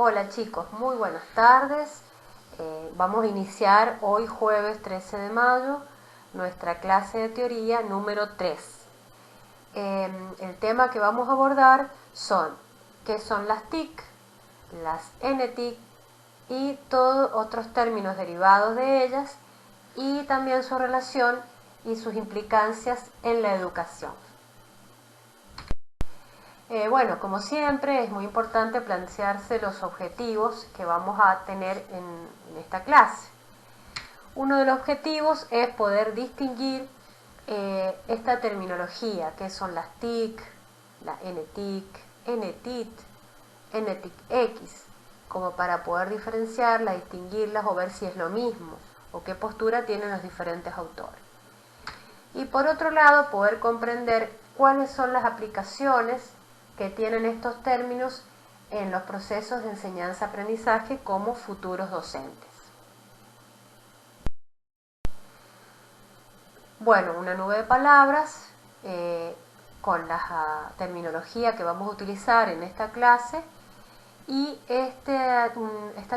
Hola chicos, muy buenas tardes. Vamos a iniciar hoy jueves 13 de mayo nuestra clase de teoría número 3. El tema que vamos a abordar son qué son las TIC, las NTIC y todos otros términos derivados de ellas y también su relación y sus implicancias en la educación. Bueno, como siempre es muy importante plantearse los objetivos que vamos a tener en esta clase. Uno de los objetivos es poder distinguir esta terminología, que son las TIC, la NTIC, NTIT, NTIC-X, como para poder diferenciarlas, distinguirlas o ver si es lo mismo o qué postura tienen los diferentes autores. Y por otro lado, poder comprender cuáles son las aplicaciones que tienen estos términos en los procesos de enseñanza-aprendizaje como futuros docentes. Bueno, una nube de palabras con la terminología que vamos a utilizar en esta clase y esta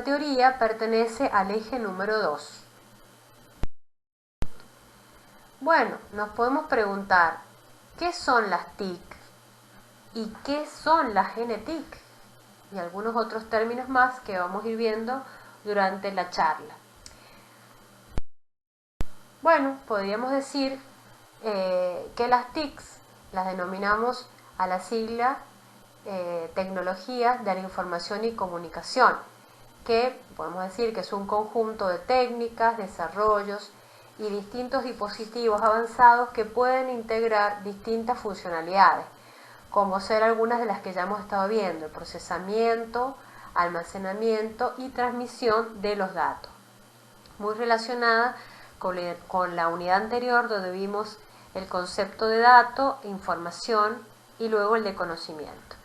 teoría pertenece al eje número 2. Bueno, nos podemos preguntar, ¿qué son las TIC? ¿Y qué son las NTIC? Y algunos otros términos más que vamos a ir viendo durante la charla. Bueno, podríamos decir que las TICs las denominamos a la sigla Tecnologías de la Información y Comunicación, que podemos decir que es un conjunto de técnicas, desarrollos y distintos dispositivos avanzados que pueden integrar distintas funcionalidades, como ser algunas de las que ya hemos estado viendo: el procesamiento, almacenamiento y transmisión de los datos. Muy relacionada con la unidad anterior, donde vimos el concepto de dato, información y luego el de conocimiento.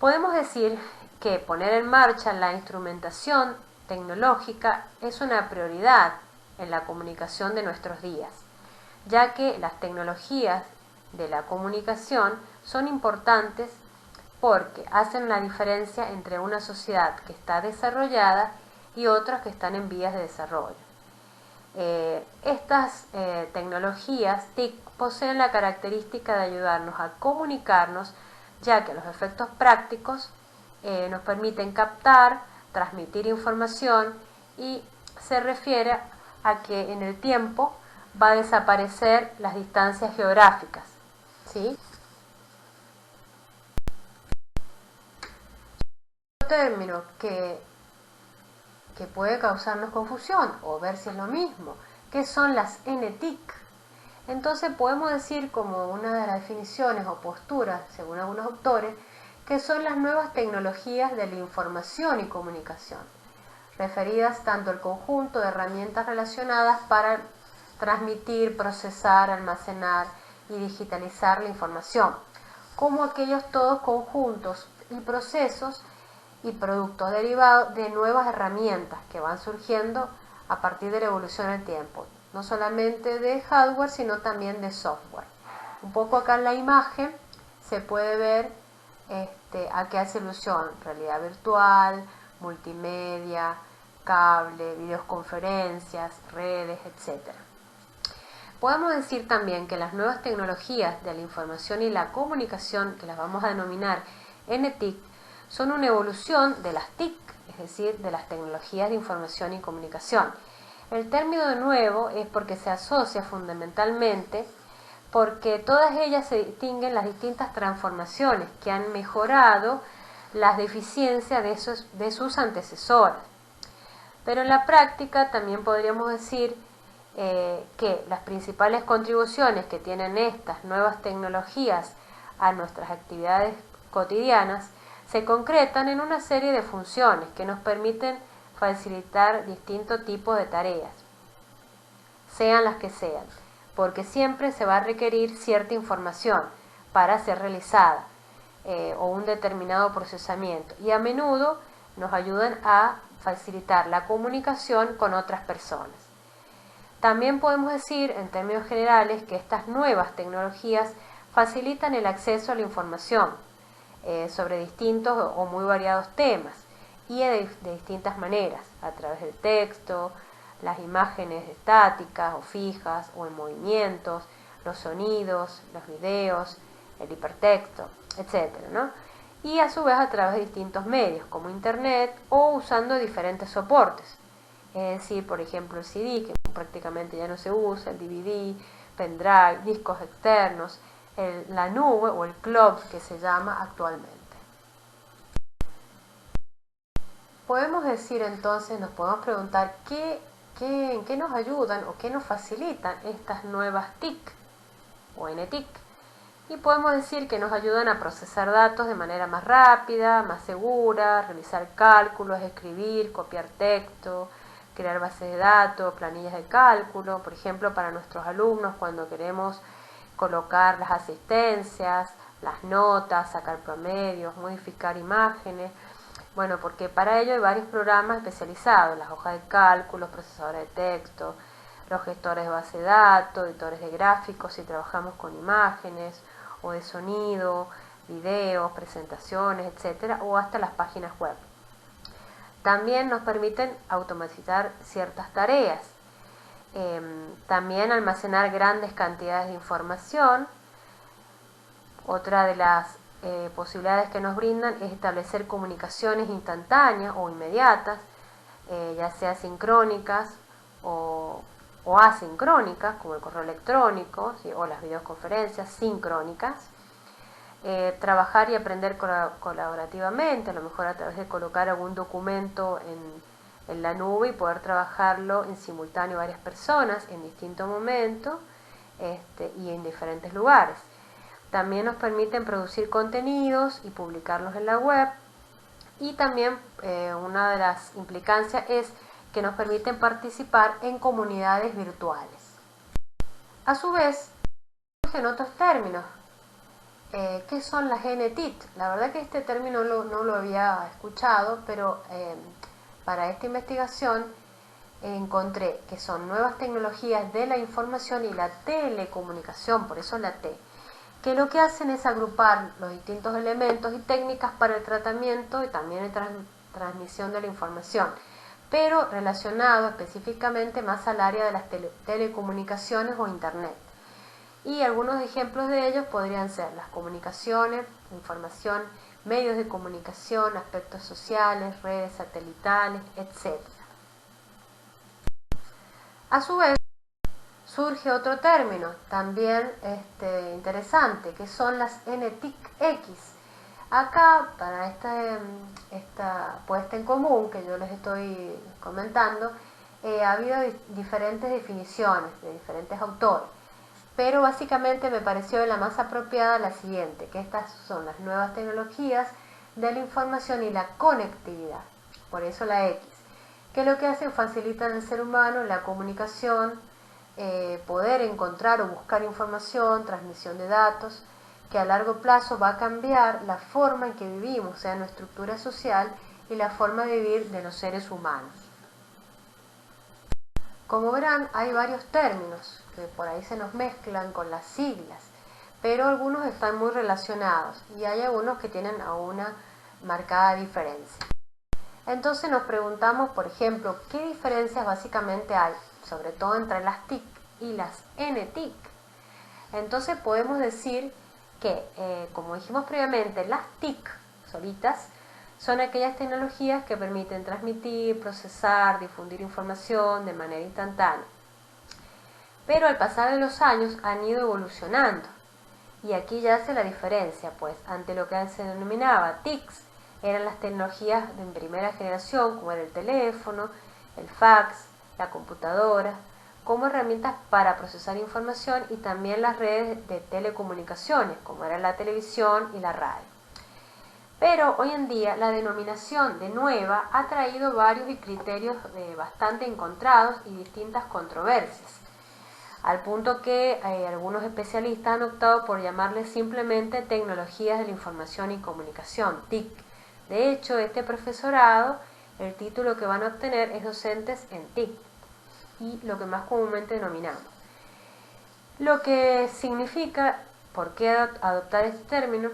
Podemos decir que poner en marcha la instrumentación tecnológica es una prioridad en la comunicación de nuestros días, ya que las tecnologías de la comunicación son importantes porque hacen la diferencia entre una sociedad que está desarrollada y otras que están en vías de desarrollo. Estas tecnologías TIC poseen la característica de ayudarnos a comunicarnos, ya que los efectos prácticos nos permiten captar, transmitir información y se refiere a que en el tiempo va a desaparecer las distancias geográficas, ¿sí? Un término que puede causarnos confusión o ver si es lo mismo, que son las NTIC. Entonces podemos decir, como una de las definiciones o posturas, según algunos autores, que son las nuevas tecnologías de la información y comunicación, referidas tanto al conjunto de herramientas relacionadas para transmitir, procesar, almacenar y digitalizar la información, como aquellos todos conjuntos y procesos y productos derivados de nuevas herramientas que van surgiendo a partir de la evolución del tiempo, no solamente de hardware sino también de software. Un poco acá en la imagen se puede ver a qué hace alusión: realidad virtual, multimedia, cable, videoconferencias, redes, etc. Podemos decir también que las nuevas tecnologías de la información y la comunicación, que las vamos a denominar NTIC, son una evolución de las TIC, es decir, de las tecnologías de información y comunicación. El término de nuevo es porque se asocia fundamentalmente porque todas ellas se distinguen las distintas transformaciones que han mejorado las deficiencias de sus antecesoras. Pero en la práctica también podríamos decir que las principales contribuciones que tienen estas nuevas tecnologías a nuestras actividades cotidianas se concretan en una serie de funciones que nos permiten facilitar distintos tipos de tareas, sean las que sean, porque siempre se va a requerir cierta información para ser realizada o un determinado procesamiento, y a menudo nos ayudan a facilitar la comunicación con otras personas. También podemos decir, en términos generales, que estas nuevas tecnologías facilitan el acceso a la información sobre distintos o muy variados temas, y de distintas maneras, a través del texto, las imágenes estáticas o fijas o en movimientos, los sonidos, los videos, el hipertexto, etcétera, ¿no? Y a su vez a través de distintos medios como internet o usando diferentes soportes. Es decir, por ejemplo el CD, que prácticamente ya no se usa, el DVD, pendrive, discos externos, la nube o el cloud que se llama actualmente. Podemos decir entonces, nos podemos preguntar en qué nos ayudan o qué nos facilitan estas nuevas TIC o NTIC. Y podemos decir que nos ayudan a procesar datos de manera más rápida, más segura, realizar cálculos, escribir, copiar texto, crear bases de datos, planillas de cálculo, por ejemplo, para nuestros alumnos cuando queremos colocar las asistencias, las notas, sacar promedios, modificar imágenes. Bueno, porque para ello hay varios programas especializados, las hojas de cálculo, procesadores de texto, los gestores de base de datos, editores de gráficos si trabajamos con imágenes, o de sonido, videos, presentaciones, etcétera, o hasta las páginas web. También nos permiten automatizar ciertas tareas, también almacenar grandes cantidades de información. Otra de las posibilidades que nos brindan es establecer comunicaciones instantáneas o inmediatas, ya sea sincrónicas o asincrónicas, como el correo electrónico, ¿sí? O las videoconferencias sincrónicas. Trabajar y aprender colaborativamente, a lo mejor a través de colocar algún documento en la nube y poder trabajarlo en simultáneo varias personas en distintos momentos y en diferentes lugares. También nos permiten producir contenidos y publicarlos en la web. Y también una de las implicancias es que nos permiten participar en comunidades virtuales. A su vez, surgen otros términos. ¿Qué son las NTIC? La verdad que este término no lo había escuchado, pero para esta investigación encontré que son nuevas tecnologías de la información y la telecomunicación, por eso la T, que lo que hacen es agrupar los distintos elementos y técnicas para el tratamiento y también transmisión de la información, pero relacionado específicamente más al área de las telecomunicaciones o internet. Y algunos ejemplos de ellos podrían ser las comunicaciones, información, medios de comunicación, aspectos sociales, redes satelitales, etc. A su vez, surge otro término también interesante, que son las NTIC-X. Acá, para esta puesta en común que yo les estoy comentando, ha habido diferentes definiciones de diferentes autores, pero básicamente me pareció la más apropiada la siguiente, que estas son las nuevas tecnologías de la información y la conectividad, por eso la X, que lo que hacen facilitan al ser humano la comunicación, poder encontrar o buscar información, transmisión de datos, que a largo plazo va a cambiar la forma en que vivimos, o sea, nuestra estructura social y la forma de vivir de los seres humanos. Como verán, hay varios términos que por ahí se nos mezclan con las siglas, pero algunos están muy relacionados y hay algunos que tienen aún una marcada diferencia. Entonces nos preguntamos, por ejemplo, ¿qué diferencias básicamente hay, sobre todo entre las TIC y las NTIC? Entonces podemos decir que, como dijimos previamente, las TIC solitas son aquellas tecnologías que permiten transmitir, procesar, difundir información de manera instantánea. Pero al pasar de los años han ido evolucionando. Y aquí ya hace la diferencia, pues ante lo que se denominaba TICs, eran las tecnologías de primera generación, como era el teléfono, el fax, la computadora, como herramientas para procesar información y también las redes de telecomunicaciones, como era la televisión y la radio. Pero hoy en día la denominación de nueva ha traído varios criterios bastante encontrados y distintas controversias, al punto que algunos especialistas han optado por llamarles simplemente tecnologías de la información y comunicación, TIC. De hecho, este profesorado, el título que van a obtener es docentes en TIC y lo que más comúnmente denominamos. Lo que significa, ¿por qué adoptar este término?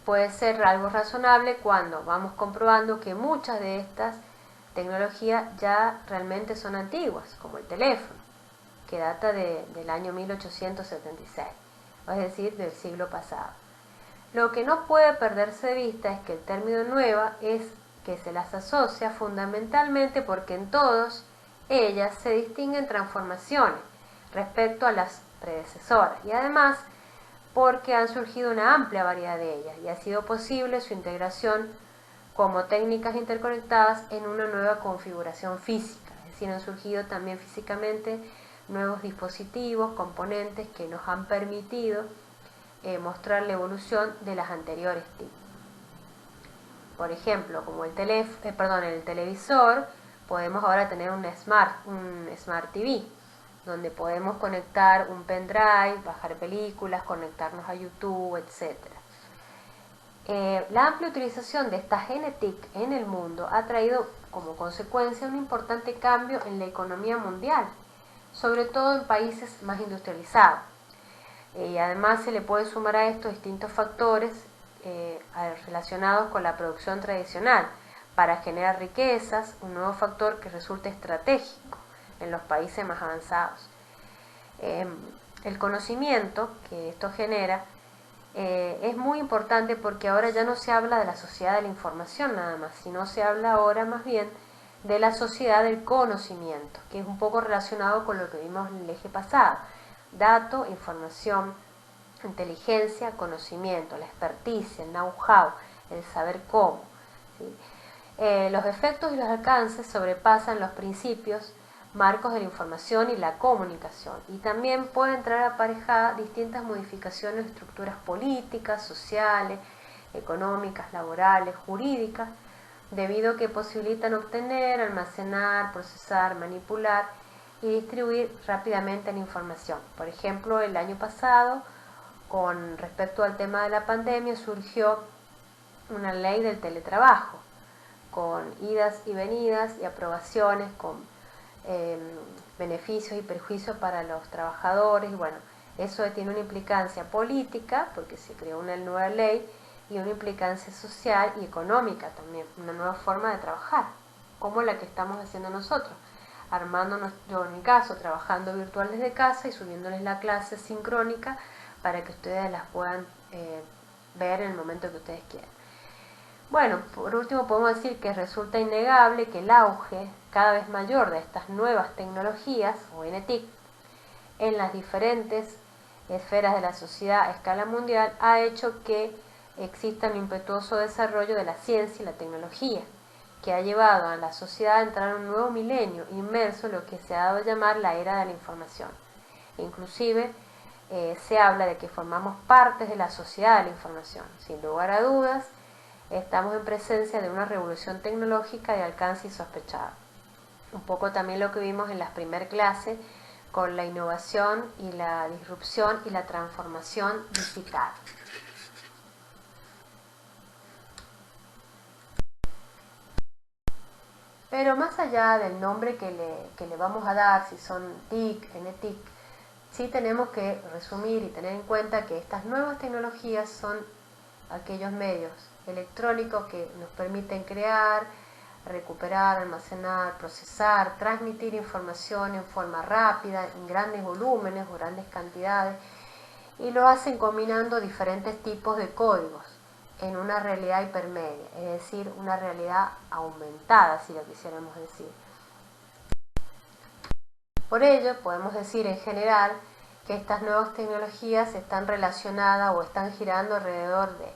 puede ser algo razonable cuando vamos comprobando que muchas de estas tecnologías ya realmente son antiguas, como el teléfono, que data del año 1876, es decir, del siglo pasado. Lo que no puede perderse de vista es que el término nueva es que se las asocia fundamentalmente porque en todas ellas se distinguen transformaciones respecto a las predecesoras y además porque han surgido una amplia variedad de ellas y ha sido posible su integración como técnicas interconectadas en una nueva configuración física, es decir, han surgido también físicamente nuevos dispositivos, componentes que nos han permitido mostrar la evolución de las anteriores TIC. Por ejemplo, como el televisor, podemos ahora tener un Smart TV, donde podemos conectar un pendrive, bajar películas, conectarnos a YouTube, etc. La amplia utilización de esta genética en el mundo ha traído como consecuencia un importante cambio en la economía mundial, sobre todo en países más industrializados. Y además se le puede sumar a esto distintos factores relacionados con la producción tradicional para generar riquezas, un nuevo factor que resulta estratégico en los países más avanzados. El conocimiento que esto genera es muy importante porque ahora ya no se habla de la sociedad de la información nada más, sino se habla ahora más bien de la sociedad del conocimiento, que es un poco relacionado con lo que vimos en el eje pasado. Dato, información, inteligencia, conocimiento, la experticia, el know-how, el saber cómo, ¿sí? Los efectos y los alcances sobrepasan los principios marcos de la información y la comunicación, y también pueden traer aparejada distintas modificaciones de estructuras políticas, sociales, económicas, laborales, jurídicas, debido a que posibilitan obtener, almacenar, procesar, manipular y distribuir rápidamente la información. Por ejemplo, el año pasado, con respecto al tema de la pandemia, surgió una ley del teletrabajo, con idas y venidas y aprobaciones, con beneficios y perjuicios para los trabajadores. Y bueno, eso tiene una implicancia política, porque se creó una nueva ley, y una implicancia social y económica también, una nueva forma de trabajar, como la que estamos haciendo nosotros, armándonos, yo en mi caso, trabajando virtual desde casa y subiéndoles la clase sincrónica para que ustedes las puedan ver en el momento que ustedes quieran. Bueno, por último podemos decir que resulta innegable que el auge cada vez mayor de estas nuevas tecnologías, o NTIC, en las diferentes esferas de la sociedad a escala mundial ha hecho que exista un impetuoso desarrollo de la ciencia y la tecnología, que ha llevado a la sociedad a entrar en un nuevo milenio inmerso en lo que se ha dado a llamar la era de la información. Inclusive se habla de que formamos partes de la sociedad de la información. Sin lugar a dudas, estamos en presencia de una revolución tecnológica de alcance insospechado. Un poco también lo que vimos en las primeras clases con la innovación y la disrupción y la transformación digital. Pero más allá del nombre que le vamos a dar, si son TIC, NTIC, sí tenemos que resumir y tener en cuenta que estas nuevas tecnologías son aquellos medios electrónicos que nos permiten crear, recuperar, almacenar, procesar, transmitir información en forma rápida, en grandes volúmenes o grandes cantidades, y lo hacen combinando diferentes tipos de códigos en una realidad hipermedia, es decir, una realidad aumentada, si lo quisiéramos decir. Por ello, podemos decir en general que estas nuevas tecnologías están relacionadas o están girando alrededor de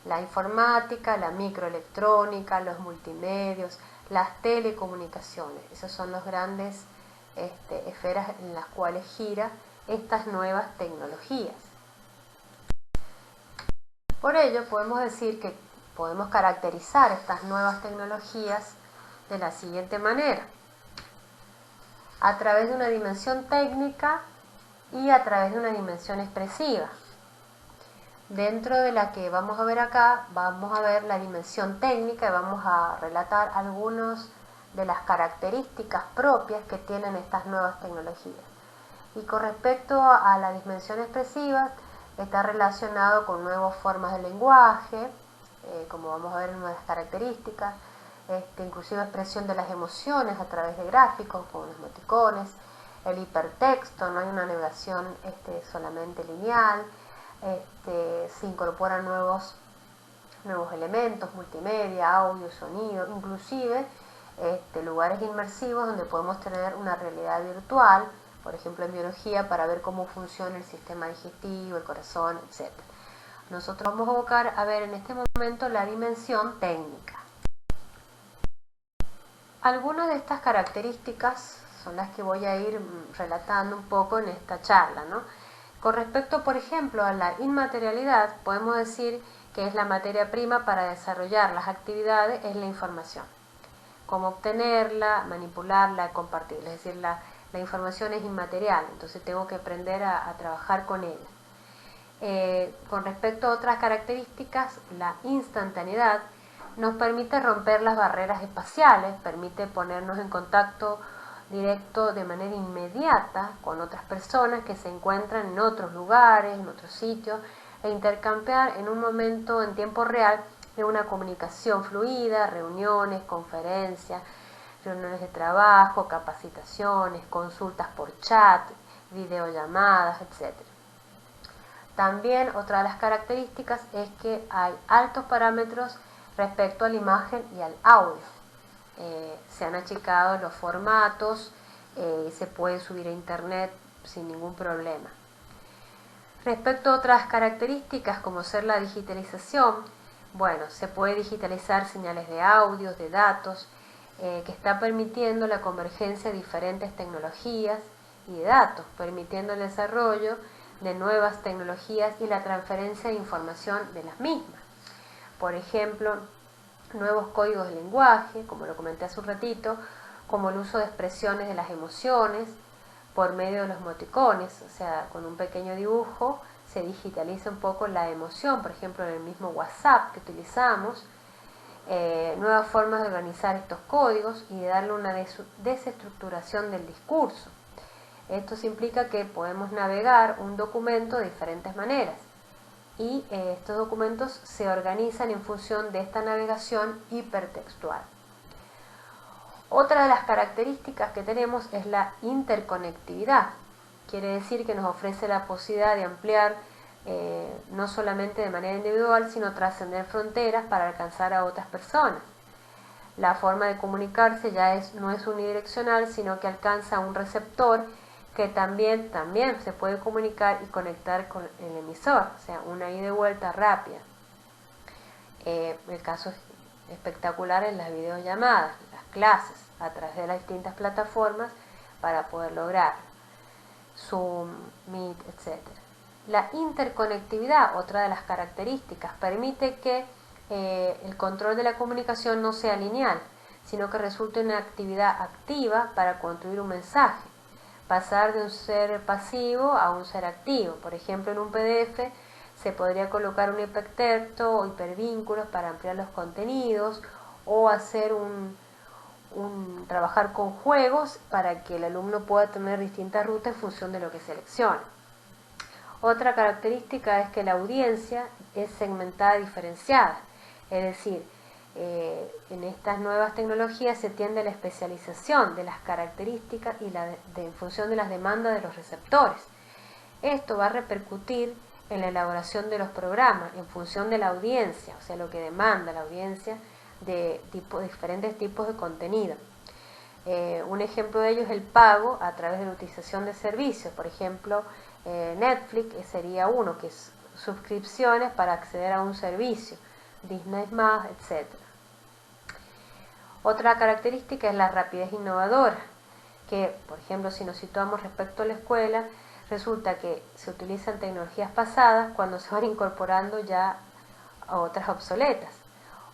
la informática, la microelectrónica, los multimedios, las telecomunicaciones. Esas son las grandes esferas en las cuales gira estas nuevas tecnologías. Por ello, podemos decir que podemos caracterizar estas nuevas tecnologías de la siguiente manera: a través de una dimensión técnica y a través de una dimensión expresiva. Dentro de la que vamos a ver acá, vamos a ver la dimensión técnica y vamos a relatar algunas de las características propias que tienen estas nuevas tecnologías. Y con respecto a la dimensión expresiva, está relacionado con nuevas formas de lenguaje, como vamos a ver en una de las características, inclusive expresión de las emociones a través de gráficos, como los emoticones, el hipertexto, no hay una navegación solamente lineal, se incorporan nuevos elementos, multimedia, audio, sonido, inclusive lugares inmersivos donde podemos tener una realidad virtual, por ejemplo en biología, para ver cómo funciona el sistema digestivo, el corazón, etc. Nosotros vamos a buscar a ver en este momento la dimensión técnica. Algunas de estas características son las que voy a ir relatando un poco en esta charla, ¿no? Con respecto, por ejemplo, a la inmaterialidad, podemos decir que es la materia prima para desarrollar las actividades, es la información. Cómo obtenerla, manipularla, compartirla. Es decir, la información es inmaterial, entonces tengo que aprender a trabajar con ella. Con respecto a otras características, la instantaneidad nos permite romper las barreras espaciales, permite ponernos en contacto directo de manera inmediata con otras personas que se encuentran en otros lugares, en otros sitios, e intercambiar en un momento en tiempo real de una comunicación fluida, reuniones, conferencias, reuniones de trabajo, capacitaciones, consultas por chat, videollamadas, etc. También otra de las características es que hay altos parámetros respecto a la imagen y al audio. Se han achicado los formatos y se puede subir a internet sin ningún problema. Respecto a otras características como ser la digitalización, bueno, se puede digitalizar señales de audio, de datos, que está permitiendo la convergencia de diferentes tecnologías y de datos, permitiendo el desarrollo de nuevas tecnologías y la transferencia de información de las mismas. Por ejemplo, nuevos códigos de lenguaje, como lo comenté hace un ratito, como el uso de expresiones de las emociones por medio de los emoticones, o sea, con un pequeño dibujo se digitaliza un poco la emoción, por ejemplo, en el mismo WhatsApp que utilizamos, nuevas formas de organizar estos códigos y de darle una desestructuración del discurso. Esto implica que podemos navegar un documento de diferentes maneras y estos documentos se organizan en función de esta navegación hipertextual. Otra de las características que tenemos es la interconectividad. Quiere decir que nos ofrece la posibilidad de ampliar no solamente de manera individual, sino trascender fronteras para alcanzar a otras personas. La forma de comunicarse ya no es unidireccional, sino que alcanza a un receptor que también se puede comunicar y conectar con el emisor, o sea, una ida y vuelta rápida. El caso es espectacular en las videollamadas, las clases, a través de las distintas plataformas para poder lograrlo. Zoom, Meet, etc. La interconectividad, otra de las características, permite que el control de la comunicación no sea lineal, sino que resulte una actividad activa para construir un mensaje, pasar de un ser pasivo a un ser activo. Por ejemplo, en un PDF se podría colocar un hipertexto o hipervínculos para ampliar los contenidos, o hacer trabajar con juegos para que el alumno pueda tener distintas rutas en función de lo que seleccione. Otra característica es que la audiencia es segmentada y diferenciada, es decir, en estas nuevas tecnologías se tiende a la especialización de las características y en función de las demandas de los receptores. Esto va a repercutir en la elaboración de los programas en función de la audiencia, o sea, lo que demanda la audiencia de diferentes tipos de contenido. Un ejemplo de ello es el pago a través de la utilización de servicios. Por ejemplo, Netflix sería uno, que es suscripciones para acceder a un servicio, Disney+, etc. Otra característica es la rapidez innovadora, que, por ejemplo, si nos situamos respecto a la escuela, resulta que se utilizan tecnologías pasadas cuando se van incorporando ya a otras obsoletas,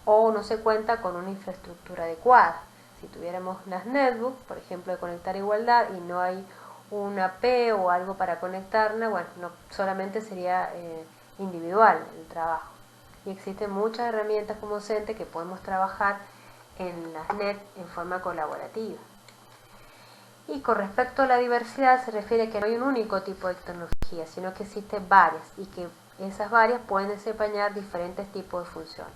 o no se cuenta con una infraestructura adecuada. Si tuviéramos las netbooks, por ejemplo, de conectar igualdad, y no hay una AP o algo para conectarla, bueno, no solamente sería individual el trabajo. Y existen muchas herramientas como docente que podemos trabajar en las NET en forma colaborativa. Y con respecto a la diversidad se refiere a que no hay un único tipo de tecnología, sino que existen varias y que esas varias pueden desempeñar diferentes tipos de funciones.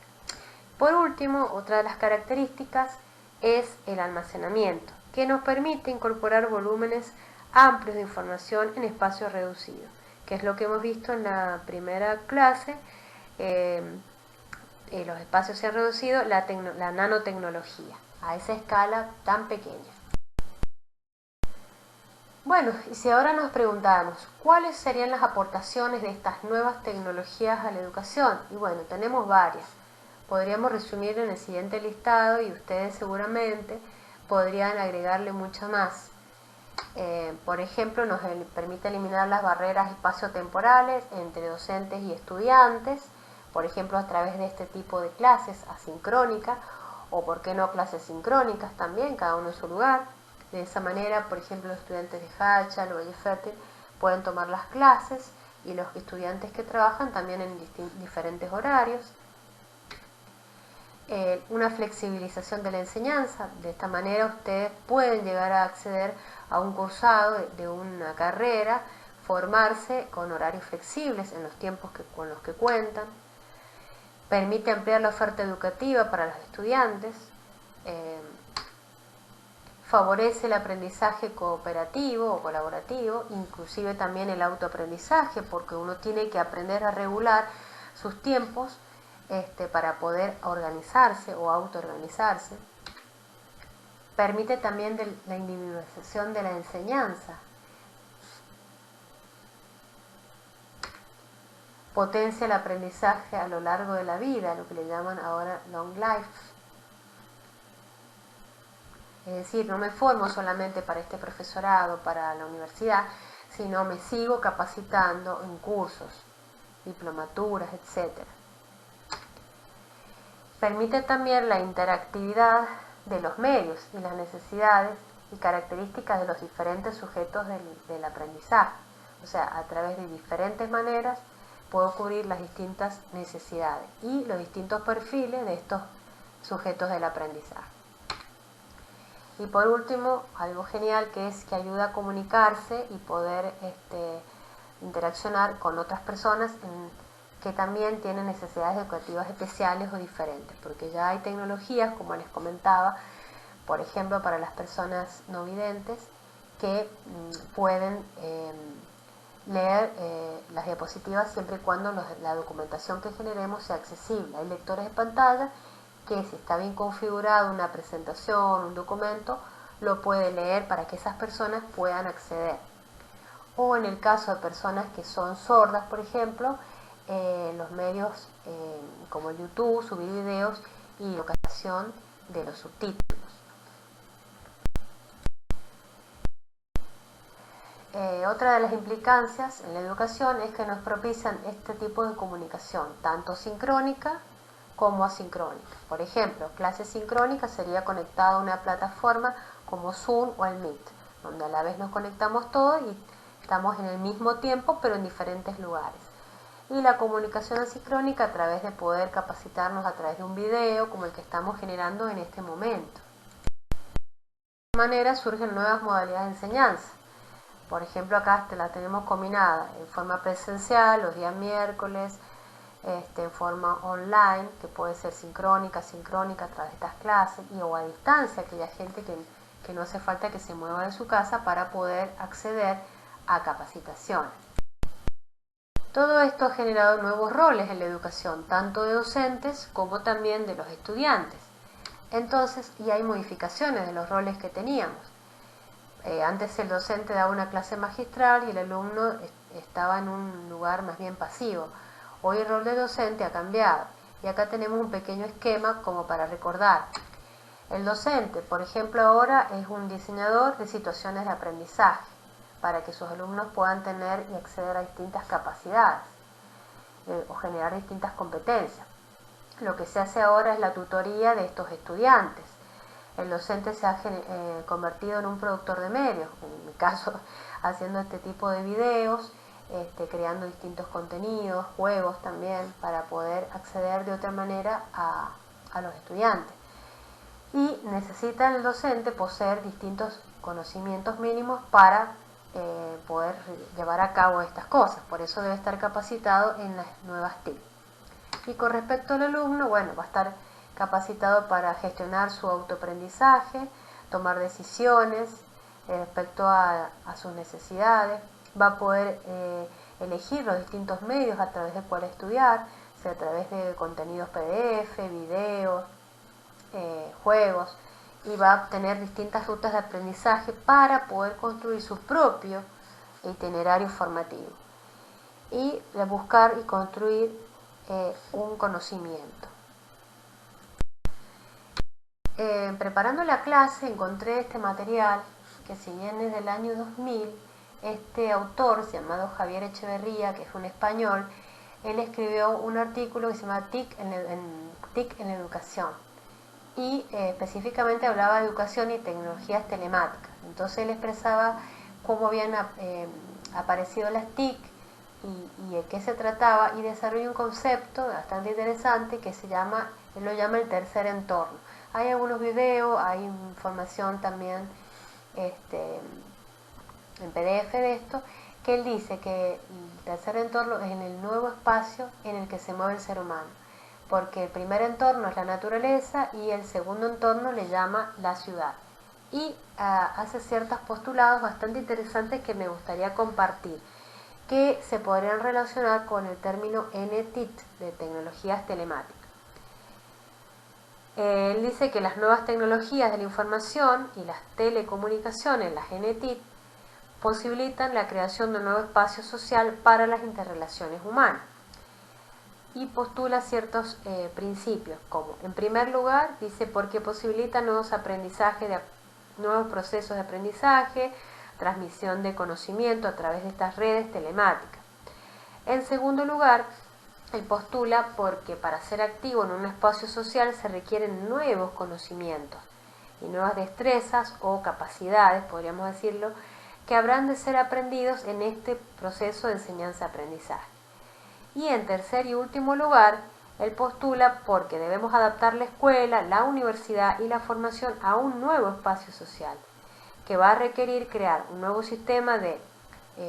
Por último, otra de las características es el almacenamiento, que nos permite incorporar volúmenes amplios de información en espacios reducidos, que es lo que hemos visto en la primera clase. Los espacios se han reducido, la nanotecnología, a esa escala tan pequeña. Bueno, y si ahora nos preguntamos, ¿cuáles serían las aportaciones de estas nuevas tecnologías a la educación? Y bueno, tenemos varias. Podríamos resumir en el siguiente listado y ustedes seguramente podrían agregarle mucho más. Por ejemplo, nos permite eliminar las barreras espaciotemporales entre docentes y estudiantes, por ejemplo, a través de este tipo de clases asincrónicas, o por qué no clases sincrónicas también, cada uno en su lugar. De esa manera, por ejemplo, los estudiantes de Hatchell o Valle Fértil pueden tomar las clases y los estudiantes que trabajan también en diferentes horarios. Una flexibilización de la enseñanza. De esta manera ustedes pueden llegar a acceder a un cursado de una carrera, formarse con horarios flexibles en los tiempos con los que cuentan. Permite ampliar la oferta educativa para los estudiantes. Favorece el aprendizaje cooperativo o colaborativo, inclusive también el autoaprendizaje, porque uno tiene que aprender a regular sus tiempos para poder organizarse o autoorganizarse. Permite también la individualización de la enseñanza. Potencia el aprendizaje a lo largo de la vida, lo que le llaman ahora long life. Es decir, no me formo solamente para este profesorado, para la universidad, sino me sigo capacitando en cursos, diplomaturas, etc. Permite también la interactividad de los medios y las necesidades y características de los diferentes sujetos del aprendizaje. O sea, a través de diferentes maneras puedo cubrir las distintas necesidades y los distintos perfiles de estos sujetos del aprendizaje. Y por último, algo genial que es que ayuda a comunicarse y poder interaccionar con otras personas que también tienen necesidades educativas especiales o diferentes, porque ya hay tecnologías, como les comentaba, por ejemplo, para las personas no videntes que pueden leer las diapositivas siempre y cuando la documentación que generemos sea accesible. Hay lectores de pantalla que, si está bien configurado una presentación, un documento, lo puede leer para que esas personas puedan acceder. O en el caso de personas que son sordas, por ejemplo, los medios como YouTube, subir videos y locación de los subtítulos. Otra de las implicancias en la educación es que nos propician este tipo de comunicación, tanto sincrónica como asincrónica. Por ejemplo, clase sincrónica sería conectada a una plataforma como Zoom o el Meet, donde a la vez nos conectamos todos y estamos en el mismo tiempo pero en diferentes lugares. Y la comunicación asincrónica a través de poder capacitarnos a través de un video como el que estamos generando en este momento. De esta manera surgen nuevas modalidades de enseñanza. Por ejemplo, acá la tenemos combinada en forma presencial los días miércoles, en forma online, que puede ser sincrónica, asincrónica a través de estas clases, o a distancia, aquella gente que no hace falta que se mueva de su casa para poder acceder a capacitaciones. Todo esto ha generado nuevos roles en la educación, tanto de docentes como también de los estudiantes. Entonces, y hay modificaciones de los roles que teníamos. Antes el docente daba una clase magistral y el alumno estaba en un lugar más bien pasivo. Hoy el rol de docente ha cambiado y acá tenemos un pequeño esquema como para recordar. El docente, por ejemplo, ahora es un diseñador de situaciones de aprendizaje para que sus alumnos puedan tener y acceder a distintas capacidades o generar distintas competencias. Lo que se hace ahora es la tutoría de estos estudiantes. El docente se ha convertido en un productor de medios, en mi caso haciendo este tipo de videos, creando distintos contenidos, juegos también, para poder acceder de otra manera a los estudiantes. Y necesita el docente poseer distintos conocimientos mínimos para poder llevar a cabo estas cosas. Por eso debe estar capacitado en las nuevas TIC. Y con respecto al alumno, bueno, va a estar capacitado para gestionar su autoaprendizaje, tomar decisiones respecto a sus necesidades, va a poder elegir los distintos medios a través de cuales estudiar, sea a través de contenidos PDF, videos, juegos, y va a obtener distintas rutas de aprendizaje para poder construir su propio itinerario formativo y buscar y construir un conocimiento. Preparando la clase encontré este material que, si bien es del año 2000, este autor llamado Javier Echeverría, que es un español, él escribió un artículo que se llama TIC en la educación, y específicamente hablaba de educación y tecnologías telemáticas. Entonces él expresaba cómo habían aparecido las TIC y de qué se trataba, y desarrolló un concepto bastante interesante que él lo llama el tercer entorno. Hay algunos videos, hay información también en PDF de esto, que él dice que el tercer entorno es en el nuevo espacio en el que se mueve el ser humano, porque el primer entorno es la naturaleza y el segundo entorno le llama la ciudad. Y hace ciertos postulados bastante interesantes que me gustaría compartir, que se podrían relacionar con el término NTIT, de tecnologías telemáticas. Él dice que las nuevas tecnologías de la información y las telecomunicaciones, las NTIT, posibilitan la creación de un nuevo espacio social para las interrelaciones humanas, y postula ciertos principios, como, en primer lugar, dice, porque posibilita nuevos aprendizajes, nuevos procesos de aprendizaje, transmisión de conocimiento a través de estas redes telemáticas. En segundo lugar, él postula porque para ser activo en un espacio social se requieren nuevos conocimientos y nuevas destrezas o capacidades, podríamos decirlo, que habrán de ser aprendidos en este proceso de enseñanza-aprendizaje. Y en tercer y último lugar, él postula porque debemos adaptar la escuela, la universidad y la formación a un nuevo espacio social, que va a requerir crear un nuevo sistema de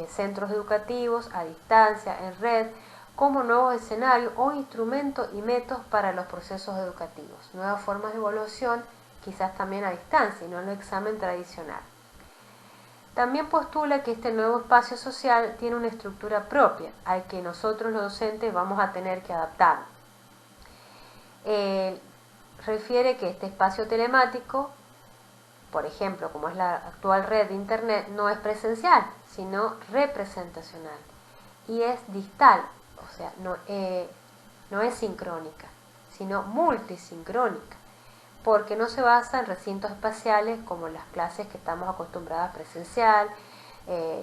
centros educativos a distancia, en red, como nuevos escenarios o instrumentos y métodos para los procesos educativos, nuevas formas de evaluación, quizás también a distancia y no en el examen tradicional. También postula que este nuevo espacio social tiene una estructura propia, al que nosotros los docentes vamos a tener que adaptar. Refiere que este espacio telemático, por ejemplo, como es la actual red de Internet, no es presencial, sino representacional, y es distal, o sea, no es sincrónica, sino multisincrónica, porque no se basa en recintos espaciales como las clases que estamos acostumbradas presencial,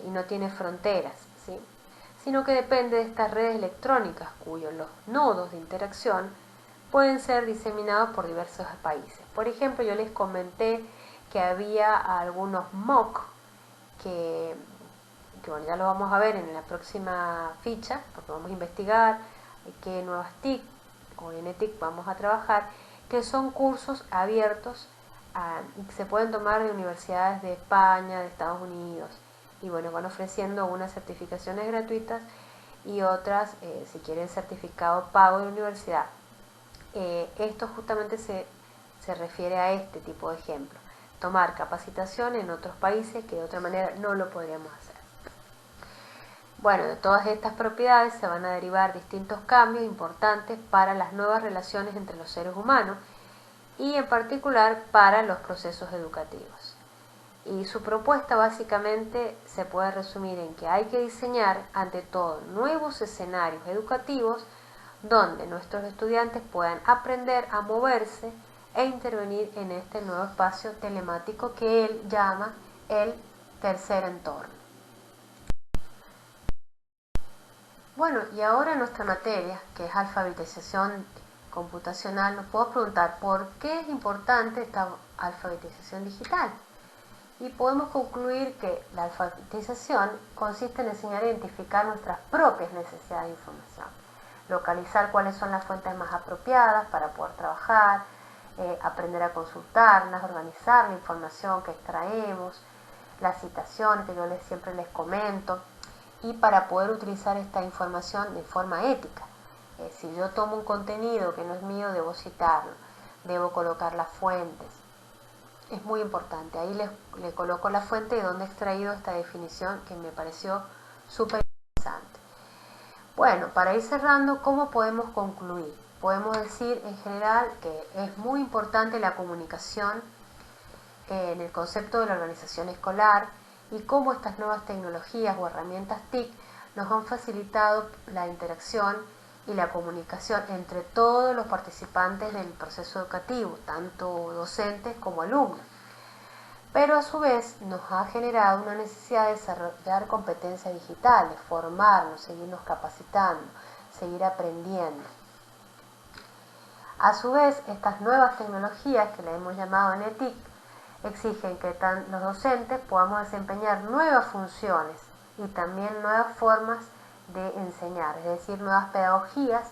y no tiene fronteras, ¿sí? Sino que depende de estas redes electrónicas cuyos los nodos de interacción pueden ser diseminados por diversos países. Por ejemplo, yo les comenté que había algunos MOOC que bueno, ya lo vamos a ver en la próxima ficha, porque vamos a investigar qué nuevas TIC o NTIC vamos a trabajar, que son cursos abiertos y que se pueden tomar de universidades de España, de Estados Unidos, y bueno, van ofreciendo unas certificaciones gratuitas y otras, si quieren, certificado pago de la universidad. Esto justamente se refiere a este tipo de ejemplo, tomar capacitación en otros países que de otra manera no lo podríamos hacer. Bueno, de todas estas propiedades se van a derivar distintos cambios importantes para las nuevas relaciones entre los seres humanos y en particular para los procesos educativos. Y su propuesta básicamente se puede resumir en que hay que diseñar ante todo nuevos escenarios educativos donde nuestros estudiantes puedan aprender a moverse e intervenir en este nuevo espacio telemático que él llama el tercer entorno. Bueno, y ahora nuestra materia, que es alfabetización computacional, nos podemos preguntar por qué es importante esta alfabetización digital. Y podemos concluir que la alfabetización consiste en enseñar a identificar nuestras propias necesidades de información, localizar cuáles son las fuentes más apropiadas para poder trabajar, aprender a consultarlas, organizar la información que extraemos, las citaciones que yo siempre les comento, y para poder utilizar esta información de forma ética. Si yo tomo un contenido que no es mío, debo citarlo, debo colocar las fuentes. Es muy importante. Ahí le coloco la fuente de donde he extraído esta definición que me pareció súper interesante. Bueno, para ir cerrando, ¿cómo podemos concluir? Podemos decir en general que es muy importante la comunicación en el concepto de la organización escolar y cómo estas nuevas tecnologías o herramientas TIC nos han facilitado la interacción y la comunicación entre todos los participantes del proceso educativo, tanto docentes como alumnos. Pero a su vez nos ha generado una necesidad de desarrollar competencias digitales, formarnos, seguirnos capacitando, seguir aprendiendo. A su vez, estas nuevas tecnologías, que las hemos llamado NETIC, exigen que los docentes podamos desempeñar nuevas funciones y también nuevas formas de enseñar, es decir, nuevas pedagogías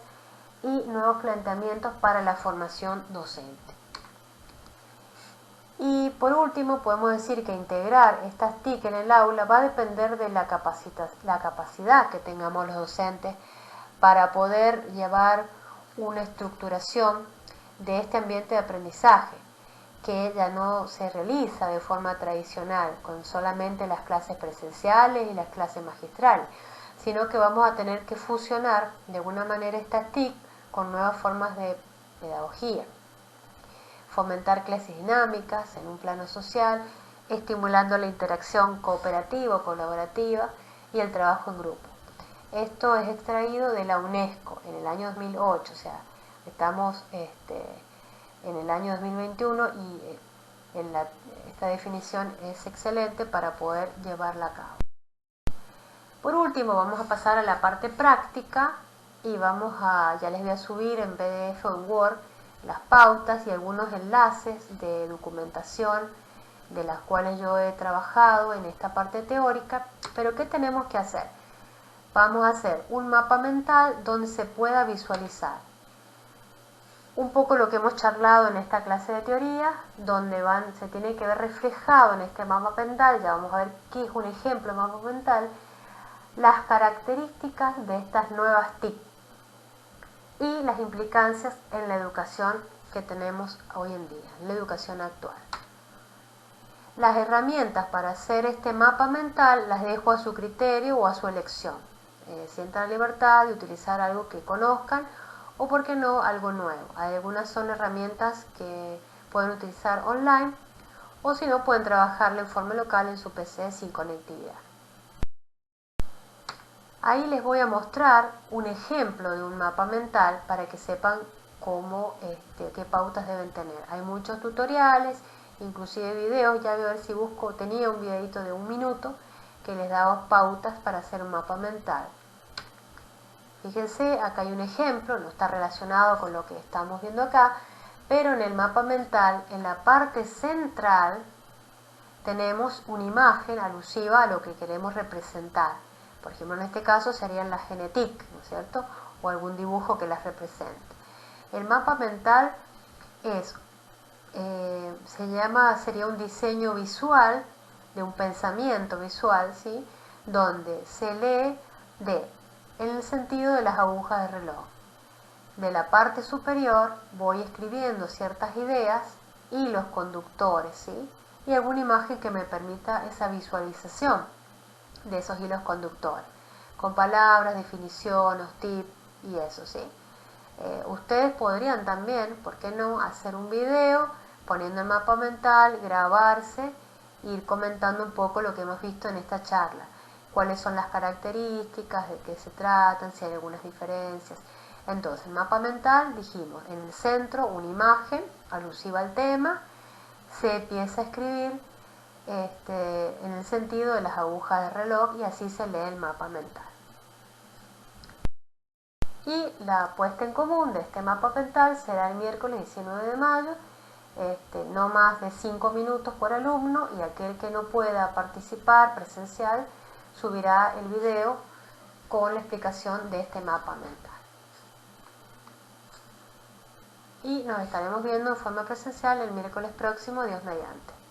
y nuevos planteamientos para la formación docente. Y por último, podemos decir que integrar estas TIC en el aula va a depender de la capacidad que tengamos los docentes para poder llevar una estructuración de este ambiente de aprendizaje, que ya no se realiza de forma tradicional, con solamente las clases presenciales y las clases magistrales, sino que vamos a tener que fusionar de alguna manera estas TIC con nuevas formas de pedagogía. Fomentar clases dinámicas en un plano social, estimulando la interacción cooperativa o colaborativa y el trabajo en grupo. Esto es extraído de la UNESCO en el año 2008, o sea, estamos en el año 2021 y esta definición es excelente para poder llevarla a cabo. Por último, vamos a pasar a la parte práctica y ya les voy a subir en PDF o en Word las pautas y algunos enlaces de documentación de las cuales yo he trabajado en esta parte teórica. Pero ¿qué tenemos que hacer? Vamos a hacer un mapa mental donde se pueda visualizar un poco lo que hemos charlado en esta clase de teoría, donde se tiene que ver reflejado en este mapa mental. Ya vamos a ver qué es un ejemplo de mapa mental, las características de estas nuevas TIC y las implicancias en la educación que tenemos hoy en día, la educación actual. Las herramientas para hacer este mapa mental las dejo a su criterio o a su elección. Sientan la libertad de utilizar algo que conozcan o, por qué no, algo nuevo. Hay algunas son herramientas que pueden utilizar online o si no pueden trabajarla en forma local en su PC sin conectividad. Ahí les voy a mostrar un ejemplo de un mapa mental para que sepan qué pautas deben tener. Hay muchos tutoriales, inclusive videos. Ya voy a ver si busco, tenía un videito de 1 minuto que les daba pautas para hacer un mapa mental. Fíjense, acá hay un ejemplo, no está relacionado con lo que estamos viendo acá, pero en el mapa mental, en la parte central, tenemos una imagen alusiva a lo que queremos representar. Por ejemplo, en este caso serían las genetic, ¿no es cierto? O algún dibujo que las represente. El mapa mental sería un diseño visual, de un pensamiento visual, ¿sí? Donde se lee en el sentido de las agujas de reloj. De la parte superior voy escribiendo ciertas ideas, hilos conductores, ¿sí? Y alguna imagen que me permita esa visualización de esos hilos conductores, con palabras, definiciones, tips y eso, ¿sí? Ustedes podrían también, ¿por qué no?, hacer un video poniendo el mapa mental, grabarse, ir comentando un poco lo que hemos visto en esta charla, cuáles son las características, de qué se tratan, si hay algunas diferencias. Entonces, el mapa mental, dijimos, en el centro una imagen alusiva al tema, se empieza a escribir en el sentido de las agujas de reloj y así se lee el mapa mental. Y la puesta en común de este mapa mental será el miércoles 19 de mayo, no más de 5 minutos por alumno, y aquel que no pueda participar presencial subirá el video con la explicación de este mapa mental. Y nos estaremos viendo en forma presencial el miércoles próximo, Dios mediante.